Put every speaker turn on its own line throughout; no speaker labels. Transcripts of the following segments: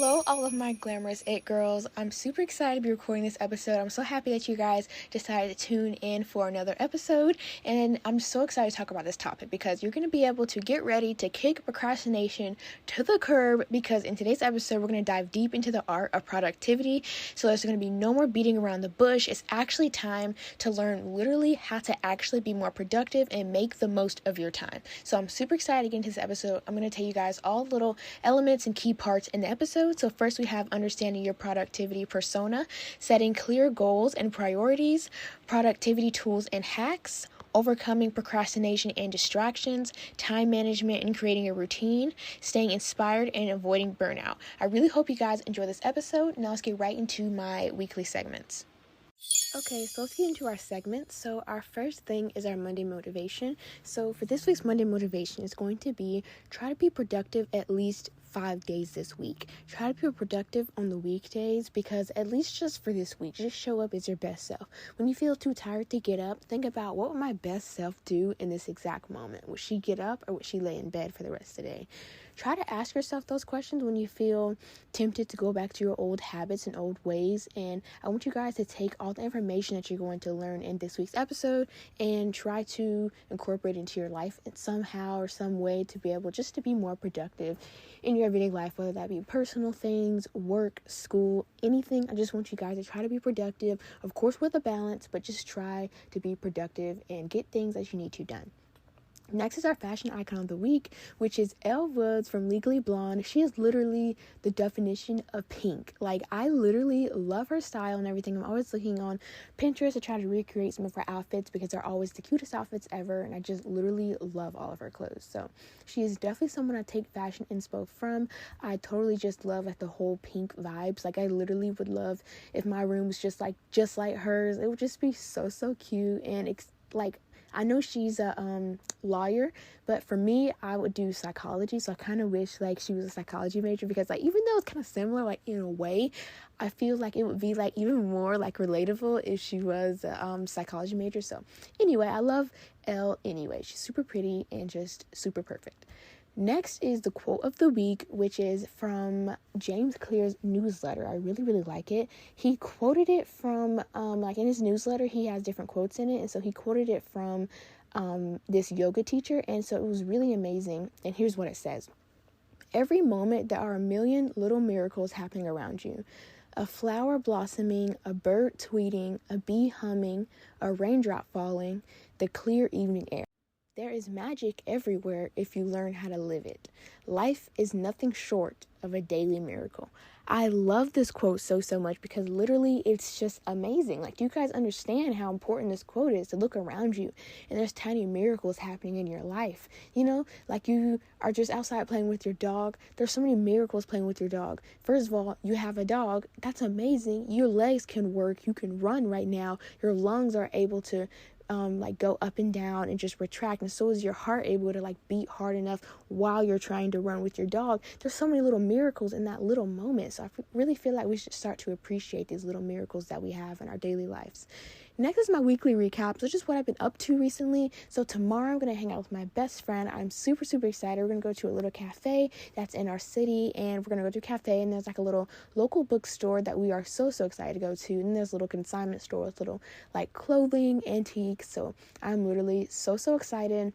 Hello, all of my glamorous it girls. I'm super excited to be recording this episode. I'm so happy that you guys decided to tune in for another episode. And I'm so excited to talk about this topic because you're going to be able to get ready to kick procrastination to the curb, because in today's episode, we're going to dive deep into the art of productivity. So there's going to be no more beating around the bush. It's actually time to learn literally how to actually be more productive and make the most of your time. So I'm super excited to get into this episode. I'm going to tell you guys all little elements and key parts in the episode. So first we have understanding your productivity persona, setting clear goals and priorities, productivity tools and hacks, overcoming procrastination and distractions, time management and creating a routine, staying inspired and avoiding burnout. I really hope you guys enjoy this episode. Now let's get right into my weekly segments. Okay, so let's get into our segments. So our first thing is our Monday motivation. So for this week's Monday motivation is going to be try to be productive at least 5 days this week. Try to be productive on the weekdays, because at least just for this week, just show up as your best self. When you feel too tired to get up, think about, what would my best self do in this exact moment? Would she get up or would she lay in bed for the rest of the day? Try to ask yourself those questions when you feel tempted to go back to your old habits and old ways. And I want you guys to take all the information that you're going to learn in this week's episode and try to incorporate it into your life in somehow or some way to be able just to be more productive in your everyday life, whether that be personal things, work, school, anything. I just want you guys to try to be productive, of course with a balance, but just try to be productive and get things that you need to done. Next is our fashion icon of the week, which is Elle Woods from Legally Blonde. She is literally the definition of pink. Like, I literally love her style and everything. I'm always looking on Pinterest to try to recreate some of her outfits because they're always the cutest outfits ever, and I just literally love all of her clothes. So she is definitely someone I take fashion inspo from. I totally just love like the whole pink vibes. Like, I literally would love if my room was just like hers. It would just be so cute, and like, I know she's a lawyer, but for me, I would do psychology. So I kind of wish like she was a psychology major, because like, even though it's kind of similar, like in a way, I feel like it would be like even more like relatable if she was a psychology major. So anyway, I love Elle anyway. She's super pretty and just super perfect. Next is the quote of the week, which is from James Clear's newsletter. I really like it. He quoted it from, like in his newsletter, he has different quotes in it. And so he quoted it from this yoga teacher. And so it was really amazing. And here's what it says. Every moment, there are a million little miracles happening around you. A flower blossoming, a bird tweeting, a bee humming, a raindrop falling, the clear evening air. There is magic everywhere if you learn how to live it. Life is nothing short of a daily miracle. I love this quote so much because literally it's just amazing. Like, you guys understand how important this quote is, to look around you and there's tiny miracles happening in your life. You know, like you are just outside playing with your dog. There's so many miracles playing with your dog. First of all, you have a dog. That's amazing. Your legs can work. You can run right now. Your lungs are able to like go up and down and just retract, and so is your heart able to like beat hard enough while you're trying to run with your dog. There's so many little miracles in that little moment. So I really feel like we should start to appreciate these little miracles that we have in our daily lives. Next is my weekly recap. So just what I've been up to recently. So tomorrow I'm going to hang out with my best friend. I'm super excited. We're going to go to a little cafe that's in our city, and we're going to go to a cafe, and there's like a little local bookstore that we are so excited to go to. And there's a little consignment store with little like clothing, antiques. So I'm literally so excited.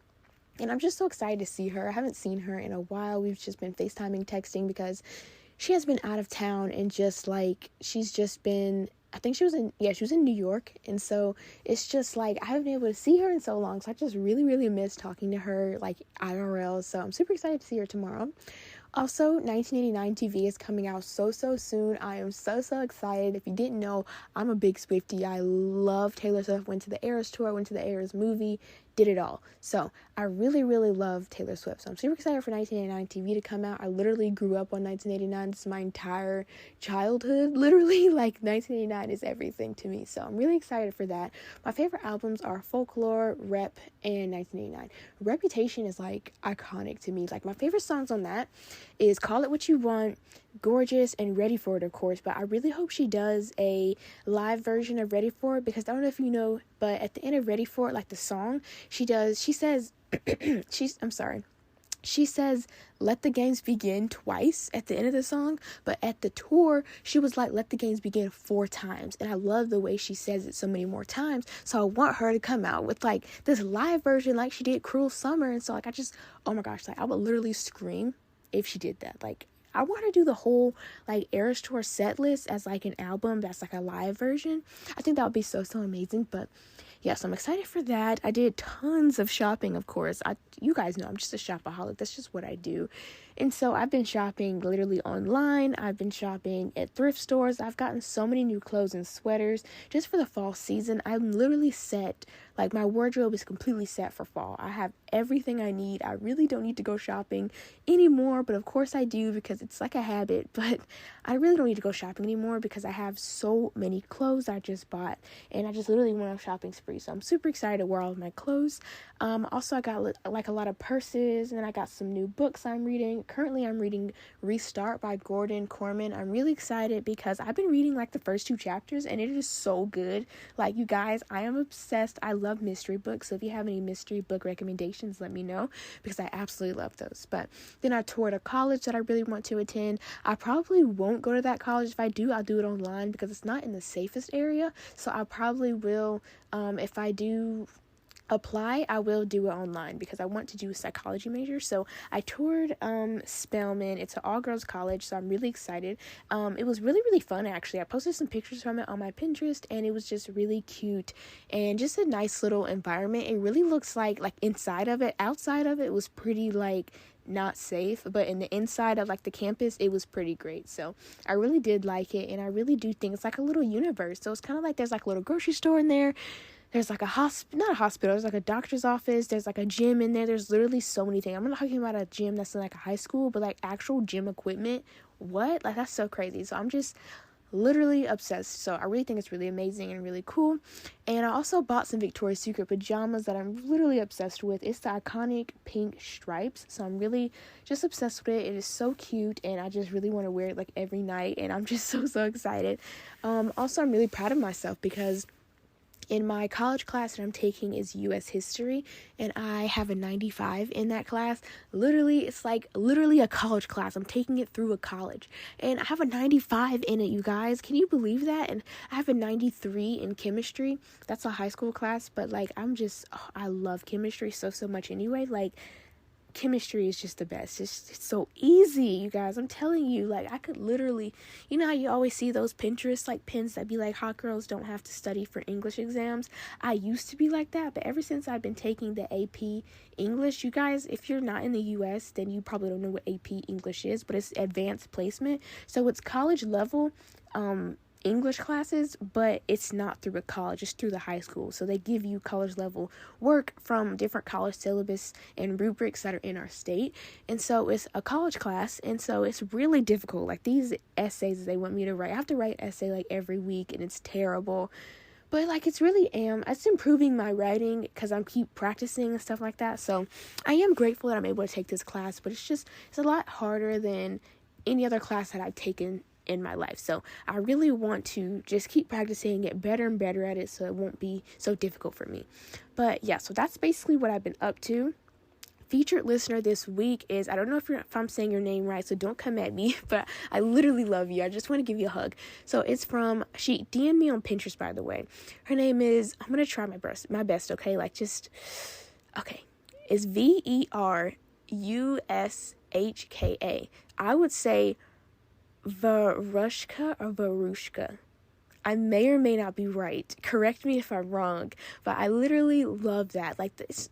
And I'm just so excited to see her. I haven't seen her in a while. We've just been FaceTiming, texting, because she has been out of town, and just like, she's just been, I think she was in New York. And so it's just like, I haven't been able to see her in so long. So I just really miss talking to her like IRL. So I'm super excited to see her tomorrow. Also, 1989 TV is coming out so soon. I am so excited. If you didn't know, I'm a big Swiftie. I love Taylor Swift. Went to the Eras tour, went to the Eras movie, did it all. So I really love Taylor Swift. So I'm super excited for 1989 TV to come out. I literally grew up on 1989. This is my entire childhood. Literally, like, 1989 is everything to me. So I'm really excited for that. My favorite albums are Folklore, Rep, and 1989. Reputation is like iconic to me. Like, my favorite songs on that is Call It What You Want, Gorgeous, and Ready For It, of course. But I really hope she does a live version of Ready For It, because I don't know if you know, but at the end of Ready For It, like the song, she says, she says, "Let the games begin" twice at the end of the song, but at the tour, she was like, "Let the games begin" 4 times. And I love the way she says it so many more times. So I want her to come out with like this live version like she did Cruel Summer. And so like, oh my gosh, like I would literally scream if she did that. Like, I want her to do the whole like Eras Tour set list as like an album that's like a live version. I think that would be so amazing. But yes, I'm excited for that. I did tons of shopping, of course. You guys know I'm just a shopaholic. That's just what I do. And so I've been shopping literally online. I've been shopping at thrift stores. I've gotten so many new clothes and sweaters just for the fall season. I'm literally set. Like, my wardrobe is completely set for fall. I have everything I need. I really don't need to go shopping anymore, but of course I do because it's like a habit. But I really don't need to go shopping anymore because I have so many clothes I just bought, and I just literally went on a shopping spree. So I'm super excited to wear all of my clothes. Also, I got like a lot of purses, and then I got some new books I'm reading. Currently, I'm reading Restart by Gordon Corman. I'm really excited because I've been reading like the first 2 chapters, and it is so good. Like, you guys, I am obsessed. I love mystery books. So if you have any mystery book recommendations, let me know because I absolutely love those. But then I toured a college that I really want to attend. I probably won't go to that college. If I do, I'll do it online because it's not in the safest area. So I probably will, if I do apply, I will do it online because I want to do a psychology major. So I toured Spelman. It's an all-girls college, so I'm really excited. It was really fun, actually. I posted some pictures from it on my Pinterest, and it was just really cute and just a nice little environment. It really looks like inside of it. Outside of it was pretty like not safe, but in the inside of like the campus, it was pretty great. So I really did like it, and I really do think it's like a little universe. So it's kind of like there's like a little grocery store in there. There's like not a hospital, there's like a doctor's office, there's like a gym in there, there's literally so many things. I'm not talking about a gym that's in like a high school, but like actual gym equipment. What? Like, that's so crazy. So I'm just literally obsessed. So I really think it's really amazing and really cool. And I also bought some Victoria's Secret pajamas that I'm literally obsessed with. It's the iconic pink stripes. So I'm really just obsessed with it. It is so cute, and I just really want to wear it like every night, and I'm just so excited. Also, I'm really proud of myself because in my college class that I'm taking is U.S. history, and I have a 95 in that class. Literally, it's like literally a college class. I'm taking it through a college, and I have a 95 in it, you guys. Can you believe that? And I have a 93 in chemistry. That's a high school class, but like I love chemistry so much anyway. Like, chemistry is just the best. It's so easy, you guys. I'm telling you, like, I could literally, you know how you always see those Pinterest like pins that be like, hot girls don't have to study for English exams. I used to be like that, but ever since I've been taking the AP English, you guys, if you're not in the US, then you probably don't know what AP English is, but it's advanced placement. So it's college level English classes, but it's not through a college, it's through the high school. So they give you college level work from different college syllabus and rubrics that are in our state. And so it's a college class, and so it's really difficult. Like, these essays they want me to write, I have to write an essay like every week, and it's terrible. But like, it's improving my writing because I keep practicing and stuff like that. So I am grateful that I'm able to take this class, but it's a lot harder than any other class that I've taken in my life. So I really want to just keep practicing and get better and better at it so it won't be so difficult for me. But yeah, so that's basically what I've been up to. Featured listener this week is, I don't know if I'm saying your name right, so don't come at me, but I literally love you. I just want to give you a hug. So it's she DM'd me on Pinterest, by the way. Her name is, I'm going to try my best, okay? Okay. It's VERUSHKA. I would say Varushka or Varushka. I may or may not be right. Correct me if I'm wrong, but I literally love that. Like, this,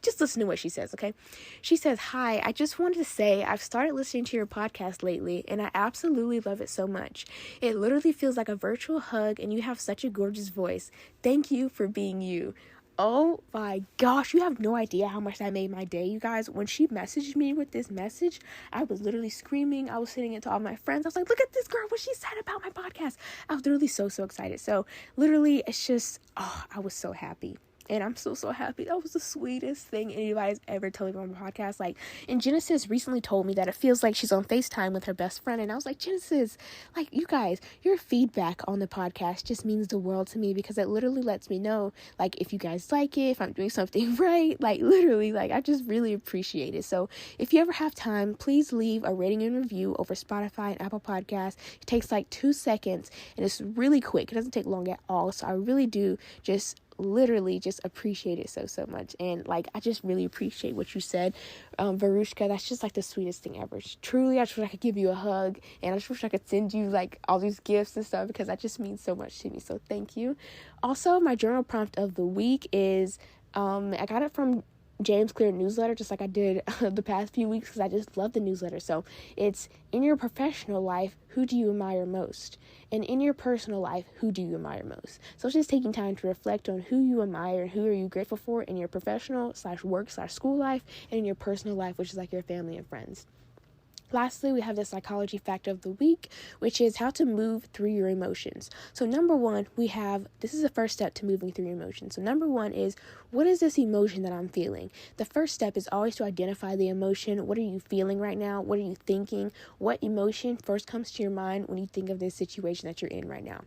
just listen to what she says, okay? She says, "Hi, I just wanted to say I've started listening to your podcast lately, and I absolutely love it so much. It literally feels like a virtual hug, and you have such a gorgeous voice. Thank you for being you." Oh my gosh, you have no idea how much that made my day, you guys. When she messaged me with this message, I was literally screaming. I was sending it to all my friends. I was like, "Look at this girl, what she said about my podcast." I was literally so excited. So literally, it's just, I was so happy. And I'm so happy. That was the sweetest thing anybody's ever told me on my podcast. Like, and Genesis recently told me that it feels like she's on FaceTime with her best friend. And I was like, Genesis, like, you guys, your feedback on the podcast just means the world to me, because it literally lets me know, like, if you guys like it, if I'm doing something right, like, literally, like, I just really appreciate it. So if you ever have time, please leave a rating and review over Spotify and Apple Podcasts. It takes like 2 seconds and it's really quick. It doesn't take long at all. So I really do just literally just appreciate it so much. And like, I just really appreciate what you said, Varushka. That's just like the sweetest thing ever. Truly, I just wish I could give you a hug, and I just wish I could send you like all these gifts and stuff, because that just means so much to me. So thank you. Also, my journal prompt of the week is I got it from James Clear newsletter, just like I did the past few weeks, because I just love the newsletter. So it's, in your professional life, who do you admire most? And in your personal life, who do you admire most? So it's just taking time to reflect on who you admire and who are you grateful for in your professional/work/school life, and in your personal life, which is like your family and friends. Lastly, we have the psychology fact of the week, which is how to move through your emotions. So number one, this is the first step to moving through your emotions. So number one is, what is this emotion that I'm feeling? The first step is always to identify the emotion. What are you feeling right now? What are you thinking? What emotion first comes to your mind when you think of this situation that you're in right now?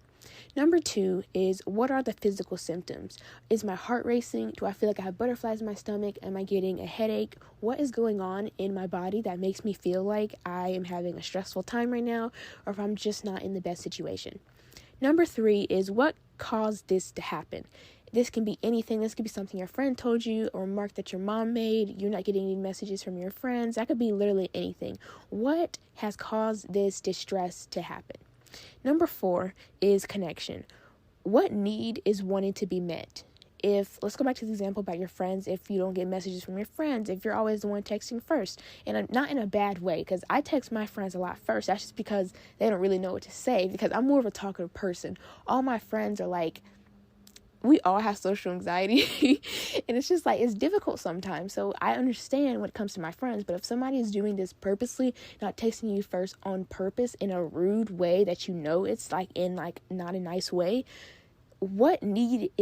Number two is, what are the physical symptoms? Is my heart racing? Do I feel like I have butterflies in my stomach? Am I getting a headache? What is going on in my body that makes me feel like I am having a stressful time right now, or if I'm just not in the best situation? Number three is, what caused this to happen? This can be anything. This could be something your friend told you, or a remark that your mom made. You're not getting any messages from your friends. That could be literally anything. What has caused this distress to happen? Number four is connection. What need is wanting to be met? Let's go back to the example about your friends. If you don't get messages from your friends, if you're always the one texting first, and not in a bad way, because I text my friends a lot first. That's just because they don't really know what to say, because I'm more of a talkative person. All my friends are like, we all have social anxiety and it's just like, it's difficult sometimes. So I understand when it comes to my friends, but if somebody is doing this purposely, not texting you first on purpose in a rude way that you know it's like in like not a nice way, what need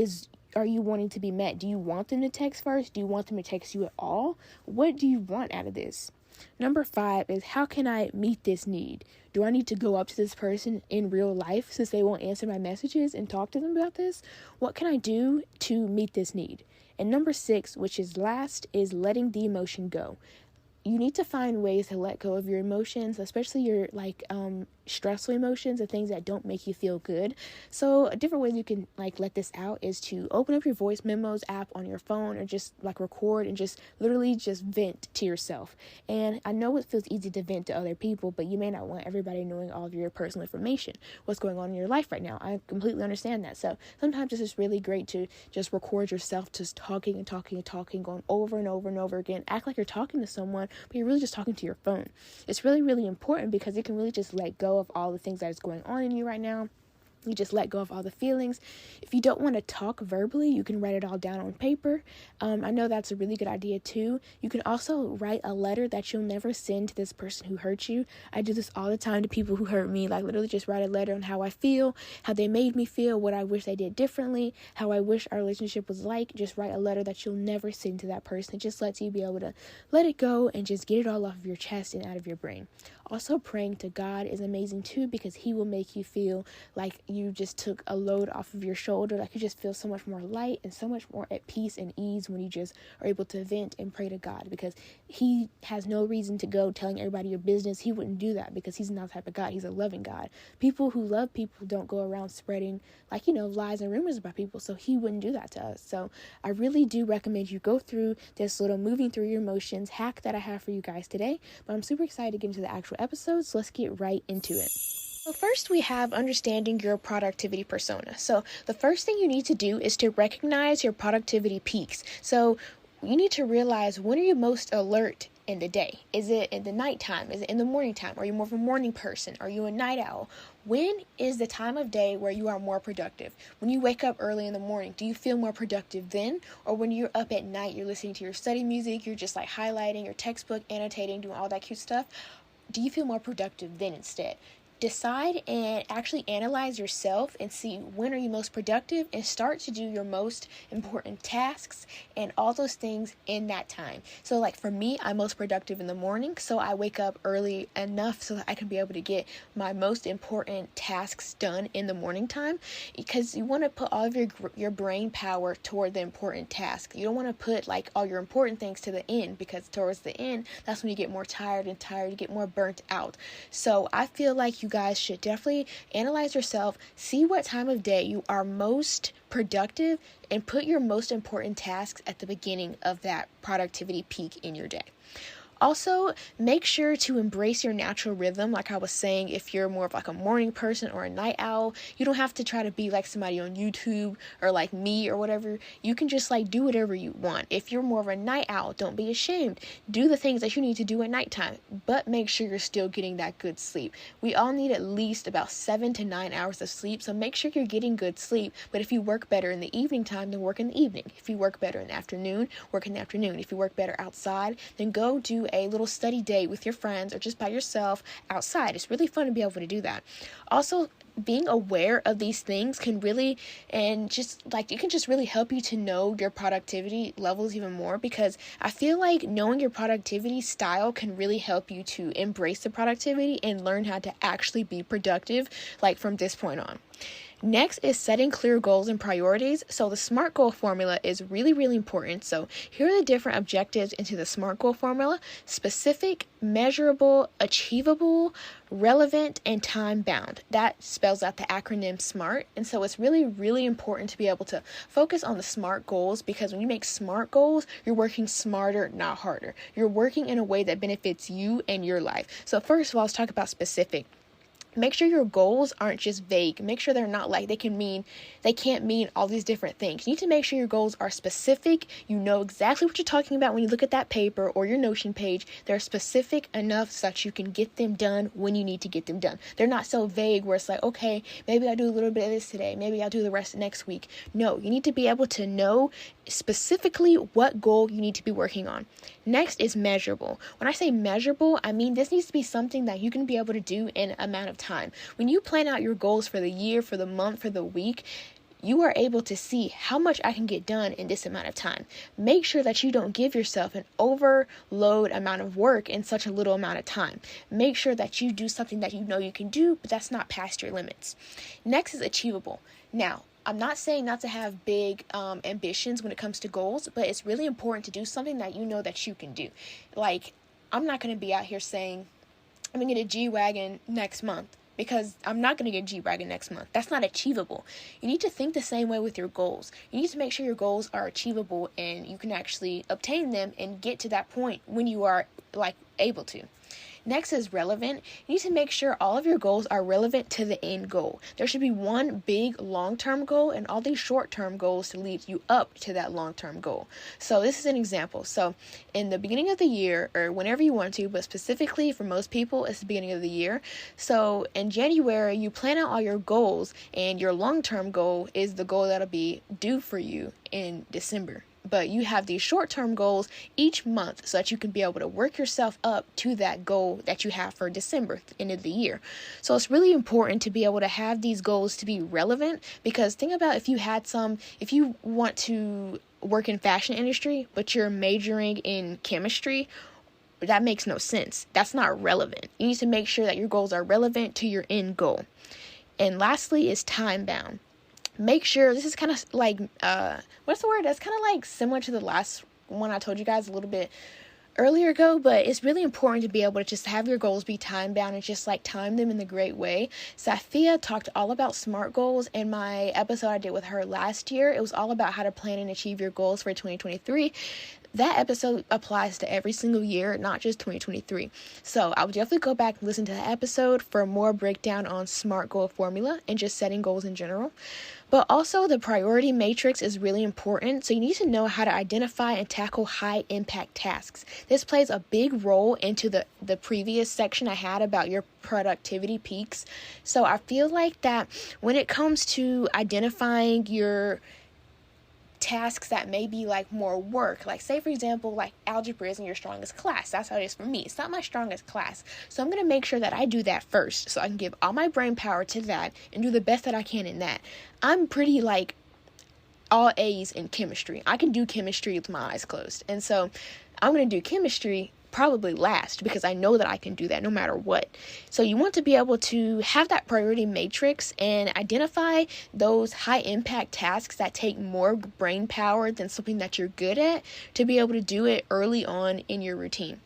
are you wanting to be met? Do you want them to text first? Do you want them to text you at all? What do you want out of this? Number five is, how can I meet this need? Do I need to go up to this person in real life since they won't answer my messages and talk to them about this? What can I do to meet this need? And number six, which is last, is letting the emotion go. You need to find ways to let go of your emotions, especially your stressful emotions and things that don't make you feel good. So a different way you can let this out is to open up your voice memos app on your phone, or just record and just literally just vent to yourself. And I know it feels easy to vent to other people, but you may not want everybody knowing all of your personal information, what's going on in your life right now. I completely understand that. So sometimes it's just really great to just record yourself just talking and talking and talking, going over and over and over again. Act like you're talking to someone, but you're really just talking to your phone. It's really, really important, because it can really just let go of all the things that is going on in you right now. You just let go of all the feelings. If you don't want to talk verbally, you can write it all down on paper. I know that's a really good idea too. You can also write a letter that you'll never send to this person who hurt you. I do this all the time to people who hurt me. Literally just write a letter on how I feel, how they made me feel, what I wish they did differently, how I wish our relationship was like. Just write a letter that you'll never send to that person. It just lets you be able to let it go and just get it all off of your chest and out of your brain. Also, praying to God is amazing too, because He will make you feel like you just took a load off of your shoulder. Like you just feel so much more light and so much more at peace and ease when you just are able to vent and pray to God, because He has no reason to go telling everybody your business. He wouldn't do that, because He's not the type of God. He's a loving God. People who love people don't go around spreading lies and rumors about people. So He wouldn't do that to us. So I really do recommend you go through this little moving through your emotions hack that I have for you guys today. But I'm super excited to get into the actual episode, so let's get right into it. So first, we have understanding your productivity persona. So the first thing you need to do is to recognize your productivity peaks. So you need to realize, when are you most alert in the day? Is it in the nighttime? Is it in the morning time? Are you more of a morning person? Are you a night owl? When is the time of day where you are more productive? When you wake up early in the morning, do you feel more productive then? Or when you're up at night, you're listening to your study music, you're just highlighting your textbook, annotating, doing all that cute stuff? Do you feel more productive then instead? decide and actually analyze yourself and see when are you most productive, and start to do your most important tasks and all those things in that time. So like for me, I'm most productive in the morning, so I wake up early enough so that I can be able to get my most important tasks done in the morning time, because you want to put all of your brain power toward the important task. You don't want to put like all your important things to the end, because towards the end, that's when you get more tired, you get more burnt out. So I feel like you guys should definitely analyze yourself, see what time of day you are most productive, and put your most important tasks at the beginning of that productivity peak in your day. Also, make sure to embrace your natural rhythm. Like I was saying, if you're more of like a morning person or a night owl, you don't have to try to be like somebody on YouTube or like me or whatever. You can just like do whatever you want. If you're more of a night owl, don't be ashamed. Do the things that you need to do at nighttime, but make sure you're still getting that good sleep. We all need at least about 7 to 9 hours of sleep, so make sure you're getting good sleep. But if you work better in the evening time, then work in the evening. If you work better in the afternoon, work in the afternoon. If you work better outside, then go do a little study date with your friends or just by yourself outside. It's really fun to be able to do that. Also, being aware of these things can really, and just like, it can just really help you to know your productivity levels even more, because I feel like knowing your productivity style can really help you to embrace the productivity and learn how to actually be productive, like from this point on. Next is setting clear goals and priorities. So the SMART goal formula is really, really important. So here are the different objectives into the SMART goal formula: specific, measurable, achievable, relevant, and time bound. That spells out the acronym SMART. And so it's really, really important to be able to focus on the SMART goals, because when you make SMART goals, you're working smarter, not harder. You're working in a way that benefits you and your life. So first of all, let's talk about specific. Make sure your goals aren't just vague. Make sure they're not like they can't mean all these different things. You need to make sure your goals are specific. You know exactly what you're talking about when you look at that paper or your Notion page. They're specific enough so that you can get them done when you need to get them done. They're not so vague where it's like, okay, maybe I'll do a little bit of this today, maybe I'll do the rest next week. No, you need to be able to know specifically what goal you need to be working on. Next is measurable. When I say measurable, I mean this needs to be something that you can be able to do in an amount of time. When you plan out your goals for the year, for the month, for the week, you are able to see how much I can get done in this amount of time. Make sure that you don't give yourself an overload amount of work in such a little amount of time. Make sure that you do something that you know you can do, but that's not past your limits. Next is achievable. Now, I'm not saying not to have big ambitions when it comes to goals, but it's really important to do something that you know that you can do. Like, I'm not going to be out here saying, I'm going to get a G-Wagon next month, because I'm not going to get a G-Wagon next month. That's not achievable. You need to think the same way with your goals. You need to make sure your goals are achievable and you can actually obtain them and get to that point when you are able to. Next is relevant. You need to make sure all of your goals are relevant to the end goal. There should be one big long-term goal and all these short-term goals to lead you up to that long-term goal. So this is an example. So in the beginning of the year, or whenever you want to, but specifically for most people, it's the beginning of the year. So in January, you plan out all your goals, and your long-term goal is the goal that'll be due for you in December. But you have these short-term goals each month so that you can be able to work yourself up to that goal that you have for December, end of the year. So it's really important to be able to have these goals to be relevant, because think about if you want to work in fashion industry, but you're majoring in chemistry, that makes no sense. That's not relevant. You need to make sure that your goals are relevant to your end goal. And lastly is time bound. Make sure, this is kind of like, what's the word? That's kind of like similar to the last one I told you guys a little bit earlier ago, but it's really important to be able to just have your goals be time bound and just like time them in the great way. Safia talked all about SMART goals in my episode I did with her last year. It was all about how to plan and achieve your goals for 2023. That episode applies to every single year, not just 2023. So I would definitely go back and listen to that episode for more breakdown on SMART goal formula and just setting goals in general. But also the priority matrix is really important. So you need to know how to identify and tackle high impact tasks. This plays a big role into the previous section I had about your productivity peaks. So I feel like that when it comes to identifying your tasks that may be like more work. Like say for example, like algebra isn't your strongest class. That's how it is for me. It's not my strongest class. So I'm going to make sure that I do that first so I can give all my brain power to that and do the best that I can in that. I'm pretty like all A's in chemistry. I can do chemistry with my eyes closed. And so I'm going to do chemistry probably last because I know that I can do that no matter what. So you want to be able to have that priority matrix and identify those high impact tasks that take more brain power than something that you're good at to be able to do it early on in your routine.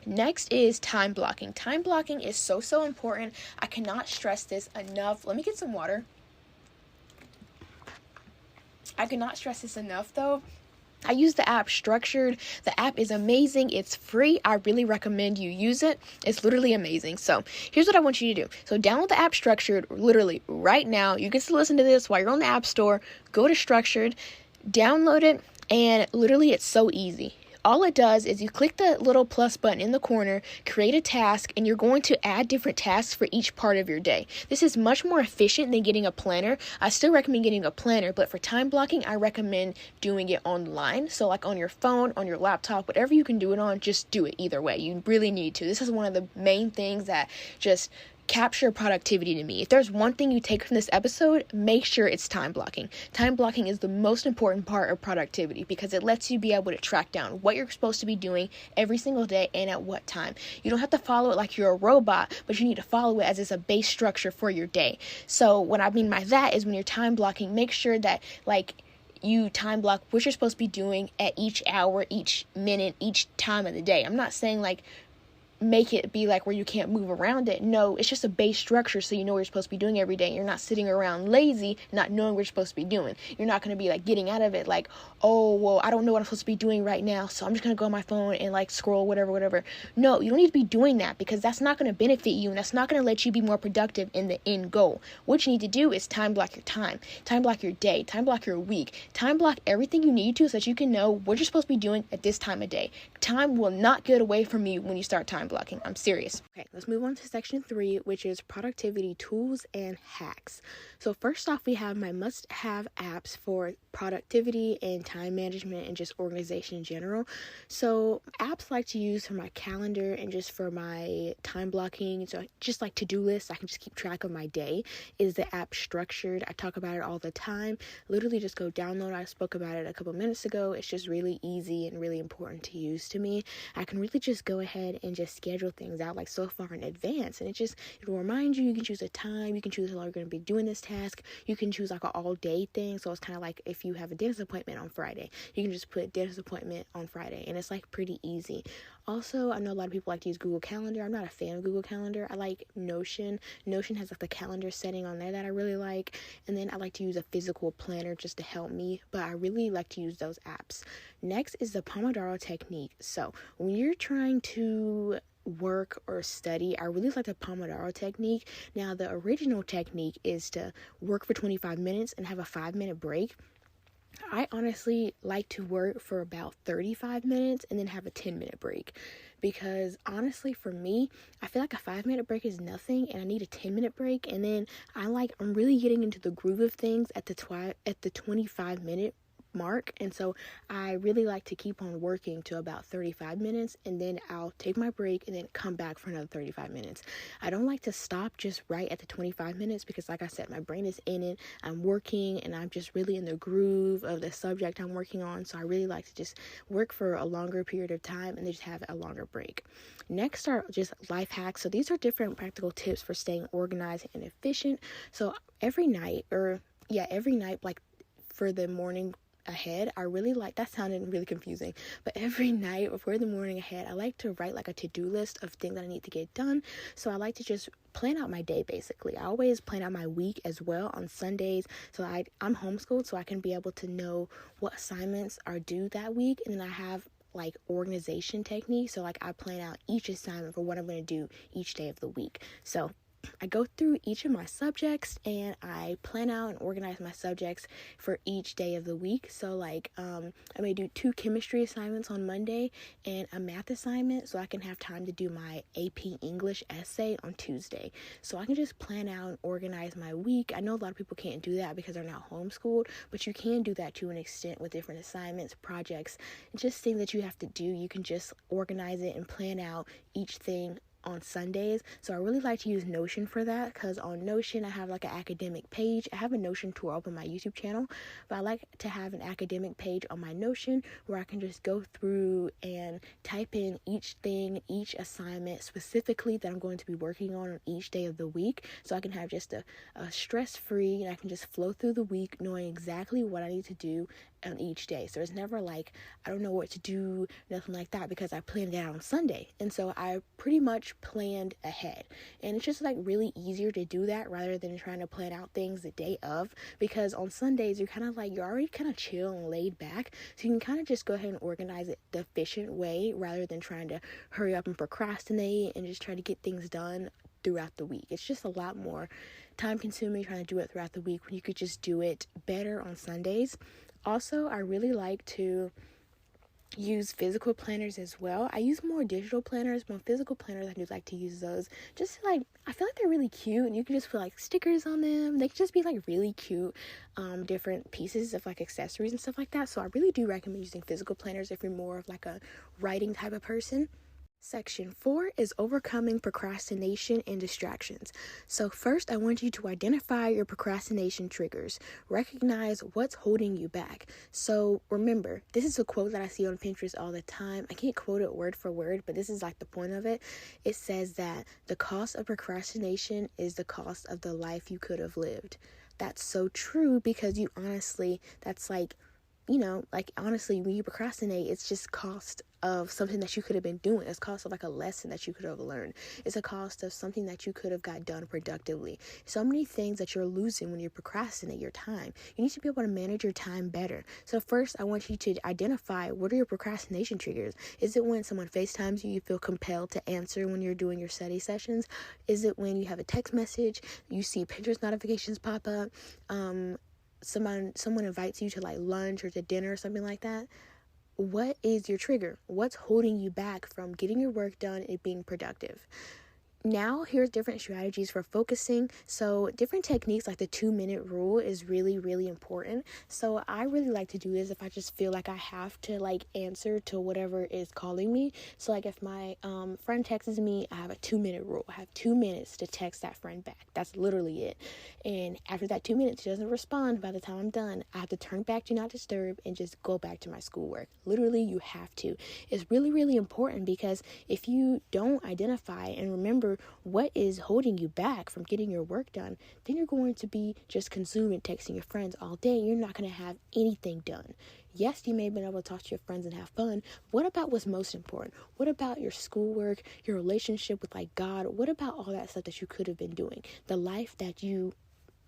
Next is time blocking. Time blocking is so important. I cannot stress this enough. Let me get some water. I cannot stress this enough though. I use the app Structured. The app is amazing. It's free. I really recommend you use it. It's literally amazing. So here's what I want you to do. So download the app Structured literally right now. You can still listen to this while you're on the App Store. Go to Structured, download it, and literally it's so easy. All it does is you click the little plus button in the corner, create a task, and you're going to add different tasks for each part of your day. This is much more efficient than getting a planner. I still recommend getting a planner, but for time blocking, I recommend doing it online. So like on your phone, on your laptop, whatever you can do it on, just do it either way. You really need to. This is one of the main things that just capture productivity to me. If there's one thing you take from this episode, make sure it's time blocking. Time blocking is the most important part of productivity because it lets you be able to track down what you're supposed to be doing every single day and at what time. You don't have to follow it like you're a robot, but you need to follow it as it's a base structure for your day. So what I mean by that is when you're time blocking, make sure that like you time block what you're supposed to be doing at each hour, each minute, each time of the day. I'm not saying like make it be like where you can't move around it. No, it's just a base structure so you know what you're supposed to be doing every day. You're not sitting around lazy, not knowing what you're supposed to be doing. You're not going to be like getting out of it like, oh, well, I don't know what I'm supposed to be doing right now, so I'm just going to go on my phone and like scroll whatever. No, you don't need to be doing that because that's not going to benefit you and that's not going to let you be more productive in the end goal. What you need to do is time block your time block your day, time block your week, time block everything you need to so that you can know what you're supposed to be doing at this time of day. Time will not get away from you when you start time blocking. I'm serious. Okay, let's move on to section 3, which is productivity tools and hacks. So first off, we have my must-have apps for productivity and time management and just organization in general. So apps I like to use for my calendar and just for my time blocking, so just like to-do lists, I can just keep track of my day, is the app Structured. I talk about it all the time. Literally just go download. I spoke about it a couple minutes ago. It's just really easy and really important to use to me. I can really just go ahead and just schedule things out like so far in advance, and it'll remind you. You can choose a time, you can choose how long you're going to be doing this task, you can choose like an all day thing. So it's kind of like if you have a dentist appointment on Friday, you can just put dentist appointment on Friday, and it's like pretty easy. Also, I know a lot of people like to use Google Calendar. I'm not a fan of Google Calendar. I like Notion. Notion has like the calendar setting on there that I really like, and then I like to use a physical planner just to help me, but I really like to use those apps. Next is the Pomodoro technique. So when you're trying to work or study, I really like the Pomodoro technique. Now, the original technique is to work for 25 minutes and have a 5-minute break. I honestly like to work for about 35 minutes and then have a 10-minute break because honestly for me, I feel like a 5-minute break is nothing and I need a 10-minute break, and then I'm really getting into the groove of things at the 25-minute mark, and so I really like to keep on working to about 35 minutes and then I'll take my break and then come back for another 35 minutes. I don't like to stop just right at the 25 minutes because like I said, my brain is in it, I'm working, and I'm just really in the groove of the subject I'm working on, so I really like to just work for a longer period of time and then just have a longer break. Next are just life hacks. So these are different practical tips for staying organized and efficient. So every night, like for the morning ahead, I really like, that sounded really confusing, but every night before the morning ahead, I like to write like a to-do list of things that I need to get done. So I like to just plan out my day basically. I always plan out my week as well on Sundays. So I'm homeschooled, so I can be able to know what assignments are due that week, and then I have like organization techniques. So like I plan out each assignment for what I'm going to do each day of the week. So I go through each of my subjects and I plan out and organize my subjects for each day of the week. So like I may do 2 chemistry assignments on Monday and a math assignment, so I can have time to do my AP English essay on Tuesday. So I can just plan out and organize my week. I know a lot of people can't do that because they're not homeschooled, but you can do that to an extent with different assignments, projects, and just things that you have to do. You can just organize it and plan out each thing on Sundays. So I really like to use Notion for that, because on Notion I have like an academic page. I have a Notion tour up on my YouTube channel, but I like to have an academic page on my Notion where I can just go through and type in each thing, each assignment specifically that I'm going to be working on each day of the week, so I can have just a stress-free, and I can just flow through the week knowing exactly what I need to do on each day. So it's never like I don't know what to do, nothing like that, because I planned it out on Sunday. And so I pretty much planned ahead, and it's just like really easier to do that rather than trying to plan out things the day of, because on Sundays you're kind of like, you're already kind of chill and laid back, so you can kind of just go ahead and organize it the efficient way rather than trying to hurry up and procrastinate and just try to get things done throughout the week. It's just a lot more time consuming trying to do it throughout the week when you could just do it better on Sundays. Also, I really like to use physical planners as well. I use more digital planners, but physical planners, I do like to use those just to, like, I feel like they're really cute, and you can just put like stickers on them. They can just be like really cute different pieces of like accessories and stuff like that. So I really do recommend using physical planners if you're more of like a writing type of person. Section 4 is overcoming procrastination and distractions. So first, I want you to identify your procrastination triggers. Recognize what's holding you back. So remember, this is a quote that I see on Pinterest all the time. I can't quote it word for word, but this is like the point of it. It says that the cost of procrastination is the cost of the life you could have lived. That's so true, because you honestly, that's like, like honestly, when you procrastinate, it's just cost of something that you could have been doing. It's cost of like a lesson that you could have learned. It's a cost of something that you could have got done productively. So many things that you're losing when you procrastinate your time. You need to be able to manage your time better. So first, I want you to identify, what are your procrastination triggers? Is it when someone FaceTimes you, you feel compelled to answer when you're doing your study sessions? Is it when you have a text message, you see Pinterest notifications pop up, someone invites you to like lunch or to dinner or something like that? What is your trigger? What's holding you back from getting your work done and being productive? Now, here's different strategies for focusing. So different techniques like the 2-minute rule is really, really important. So I really like to do this if I just feel like I have to like answer to whatever is calling me. So like if my friend texts me, I have a 2-minute rule. I have 2 minutes to text that friend back. That's literally it. And after that 2 minutes, she doesn't respond by the time I'm done, I have to turn back Do Not Disturb and just go back to my schoolwork. Literally, you have to. It's really, really important, because if you don't identify and remember what is holding you back from getting your work done, then you're going to be just consuming texting your friends all day. You're not going to have anything done. Yes, you may have been able to talk to your friends and have fun. What about what's most important? What about your schoolwork, your relationship with like God? What about all that stuff that you could have been doing? The life that you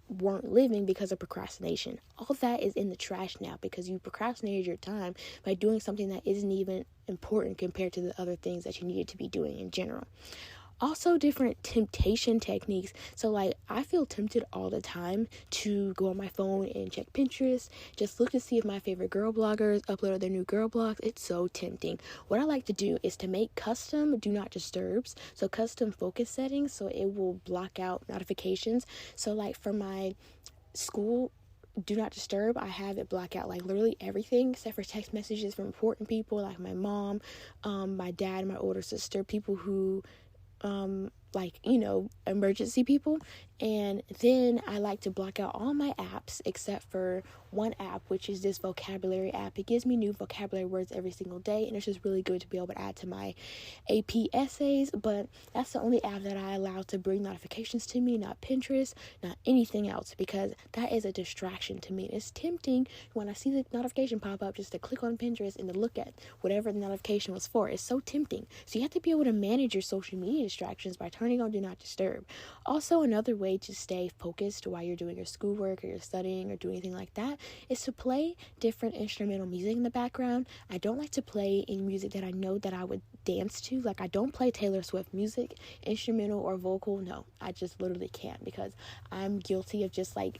weren't living because of procrastination. All that is in the trash now, because you procrastinated your time by doing something that isn't even important compared to the other things that you needed to be doing in general. Also, different temptation techniques. So like, I feel tempted all the time to go on my phone and check Pinterest, just look to see if my favorite girl bloggers uploaded their new girl blogs. It's so tempting. What I like to do is to make custom Do Not Disturbs, so custom focus settings, so it will block out notifications. So like for my school Do Not Disturb, I have it block out like literally everything except for text messages from important people like my mom, my dad, my older sister, people who like, emergency people. And then I like to block out all my apps except for one app, which is this vocabulary app. It gives me new vocabulary words every single day, and it's just really good to be able to add to my AP essays. But that's the only app that I allow to bring notifications to me, not Pinterest, not anything else, because that is a distraction to me. It's tempting when I see the notification pop up just to click on Pinterest and to look at whatever the notification was for. It's so tempting. So you have to be able to manage your social media distractions by turning on Do Not Disturb. Also, another way way to stay focused while you're doing your schoolwork or you're studying or doing anything like that is to play different instrumental music in the background. I don't like to play any music that I know that I would dance to. Like, I don't play Taylor Swift music, instrumental or vocal. No, I just literally can't, because I'm guilty of just like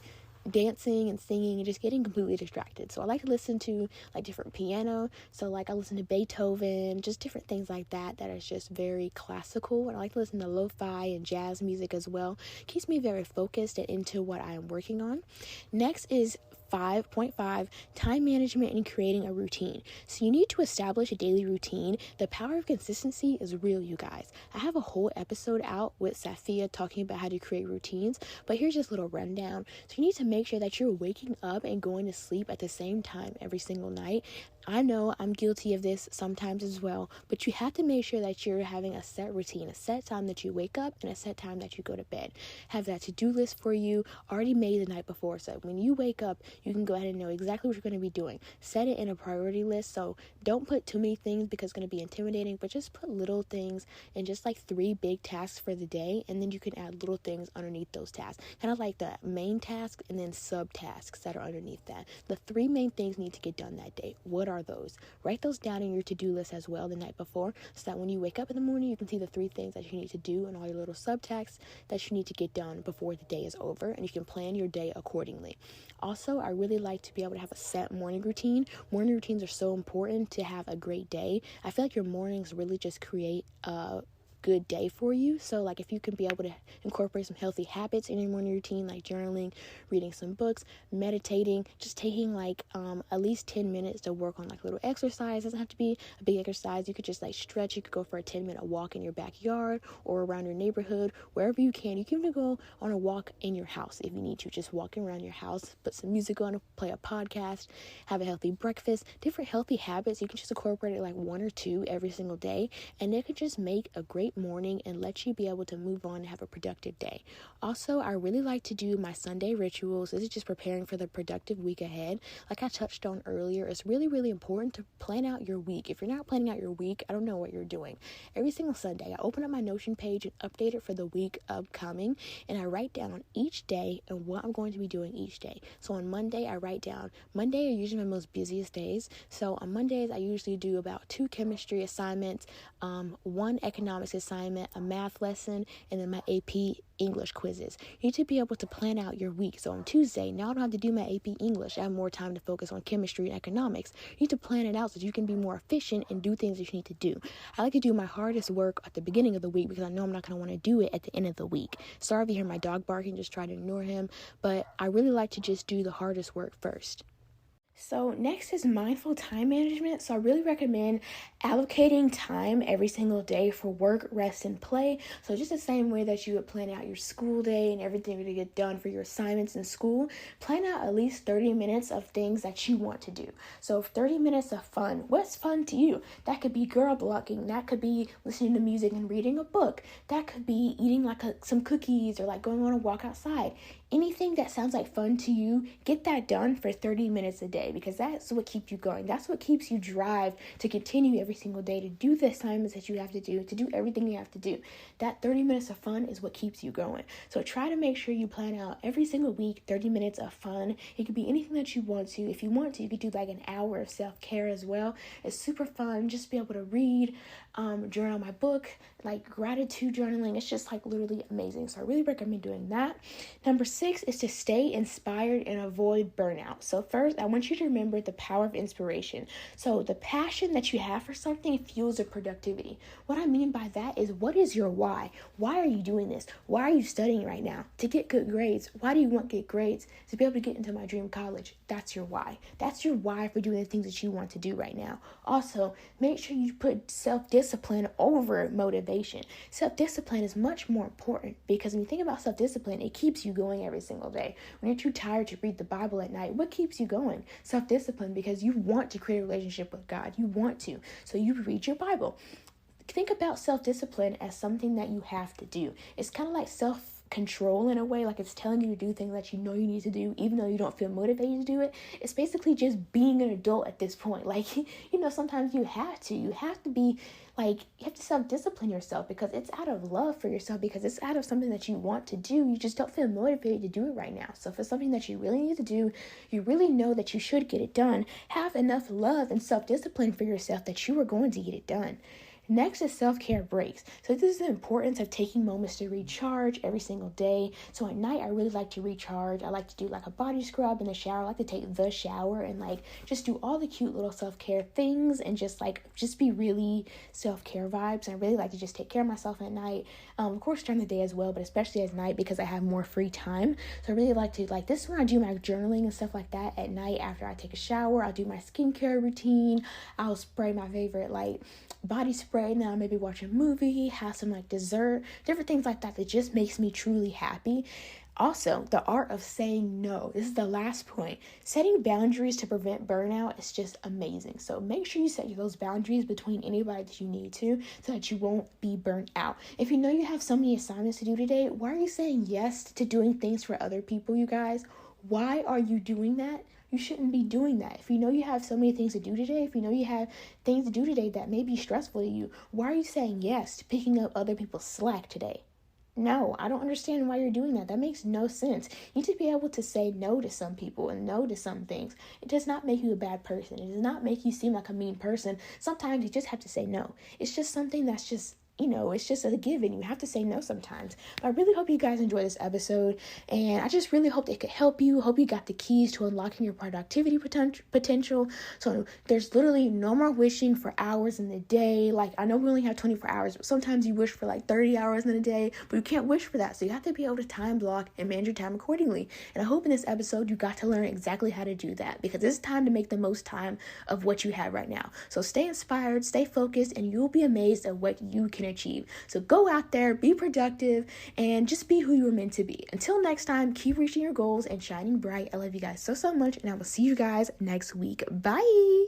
dancing and singing and just getting completely distracted. So I like to listen to like different piano. So like I listen to Beethoven, just different things like that is just very classical. And I like to listen to lo-fi and jazz music as well. Keeps me very focused and into what I am working on. Next is 5.5, time management and creating a routine. So you need to establish a daily routine. The power of consistency is real, you guys. I have a whole episode out with Safia talking about how to create routines, but here's just a little rundown. So you need to make sure that you're waking up and going to sleep at the same time every single night. I know I'm guilty of this sometimes as well, but you have to make sure that you're having a set routine, a set time that you wake up and a set time that you go to bed. Have that to-do list for you already made the night before, so when you wake up, you can go ahead and know exactly what you're going to be doing. Set it in a priority list, so don't put too many things because it's going to be intimidating, but just put little things and just like 3 big tasks for the day, and then you can add little things underneath those tasks. Kind of like the main task and then sub-tasks that are underneath that. The 3 main things need to get done that day. What are those? Write those down in your to-do list as well the night before, so that when you wake up in the morning, you can see the 3 things that you need to do and all your little subtasks that you need to get done before the day is over, and you can plan your day accordingly. Also, I really like to be able to have a set morning routine. Morning routines are so important to have a great day. I feel like your mornings really just create a good day for you. So like if you can be able to incorporate some healthy habits in your morning routine, like journaling, reading some books, meditating, just taking like at least 10 minutes to work on like little exercise. It doesn't have to be a big exercise. You could just like stretch. You could go for a 10-minute walk in your backyard or around your neighborhood, wherever you can. You can even go on a walk in your house if you need to. Just walking around your house, put some music on, play a podcast, have a healthy breakfast, different healthy habits. You can just incorporate it like 1 or 2 every single day, and it could just make a great morning and let you be able to move on and have a productive day. Also, I really like to do my Sunday rituals. This is just preparing for the productive week ahead. Like I touched on earlier, it's really, really important to plan out your week. If you're not planning out your week, I don't know what you're doing. Every single Sunday, I open up my Notion page and update it for the week upcoming, and I write down on each day and what I'm going to be doing each day. So on Monday, I write down, Monday are usually my most busiest days. So on Mondays, I usually do about 2 chemistry assignments, 1 economics assignment, a math lesson, and then my AP English quizzes. You need to be able to plan out your week. So on Tuesday, now I don't have to do my AP English. I have more time to focus on chemistry and economics. You need to plan it out so that you can be more efficient and do things that you need to do. I like to do my hardest work at the beginning of the week because I know I'm not going to want to do it at the end of the week. Sorry if you hear my dog barking, just try to ignore him. But I really like to just do the hardest work first. So next is mindful time management. So I really recommend allocating time every single day for work, rest, and play. So just the same way that you would plan out your school day and everything to get done for your assignments in school, plan out at least 30 minutes of things that you want to do. So 30 minutes of fun. What's fun to you? That could be girl blocking. That could be listening to music and reading a book. That could be eating like some cookies or like going on a walk outside. Anything that sounds like fun to you, get that done for 30 minutes a day, because that's what keeps you going. That's what keeps you drive to continue every single day, to do the assignments that you have to do everything you have to do. That 30 minutes of fun is what keeps you going. So try to make sure you plan out every single week 30 minutes of fun. It could be anything that you want to. If you want to, you could do like an hour of self-care as well. It's super fun. Just be able to read, journal my book, like gratitude journaling. It's just like literally amazing. So I really recommend doing that. Number 6 is to stay inspired and avoid burnout. So first, I want you to remember the power of inspiration. So the passion that you have for something fuels your productivity. What I mean by that is, what is your why? Why are you doing this? Why are you studying right now? To get good grades. Why do you want good grades? To be able to get into my dream college. That's your why. That's your why for doing the things that you want to do right now. Also, make sure you put self-discipline over motivation. Self-discipline is much more important, because when you think about self-discipline, it keeps you going every single day. When you're too tired to read the Bible at night, what keeps you going? Self-discipline, because you want to create a relationship with God. You want to. So you read your Bible. Think about self-discipline as something that you have to do. It's kind of like control in a way, like it's telling you to do things that you know you need to do even though you don't feel motivated to do it. It's basically just being an adult at this point. Like, you know, sometimes you have to be like, you have to self-discipline yourself because it's out of love for yourself, because it's out of something that you want to do. You just don't feel motivated to do it right now. So if it's something that you really need to do, you really know that you should get it done, have enough love and self-discipline for yourself that you are going to get it done. Next is self-care breaks. So this is the importance of taking moments to recharge every single day. So at night, I really like to recharge. I like to do like a body scrub in the shower. I like to take the shower and like just do all the cute little self-care things and just be really self-care vibes. And I really like to just take care of myself at night. Of course, during the day as well, but especially at night because I have more free time. So I really like to, like, this is when I do my journaling and stuff like that at night after I take a shower. I'll do my skincare routine. I'll spray my favorite like body spray. Now maybe watch a movie, have some like dessert, different things like that just makes me truly happy. Also, the art of saying no. This is the last point. Setting boundaries to prevent burnout is just amazing. So make sure you set those boundaries between anybody that you need to so that you won't be burnt out. If you know you have so many assignments to do today, why are you saying yes to doing things for other people, you guys? Why are you doing that? You shouldn't be doing that. If you know you have so many things to do today, if you know you have things to do today that may be stressful to you, why are you saying yes to picking up other people's slack today? No, I don't understand why you're doing that. That makes no sense. You need to be able to say no to some people and no to some things. It does not make you a bad person. It does not make you seem like a mean person. Sometimes you just have to say no. It's just something that's just, you know, it's just a given. You have to say no sometimes. But I really hope you guys enjoyed this episode. And I just really hope it could help you. Hope you got the keys to unlocking your productivity potential. So there's literally no more wishing for hours in the day. Like, I know we only have 24 hours, but sometimes you wish for like 30 hours in a day. But you can't wish for that. So you have to be able to time block and manage your time accordingly. And I hope in this episode you got to learn exactly how to do that. Because it's time to make the most time of what you have right now. So stay inspired, stay focused, and you'll be amazed at what you can achieve. So go out there, be productive, and just be who you were meant to be. Until next time, keep reaching your goals and shining bright. I love you guys so much, and I will see you guys next week. Bye.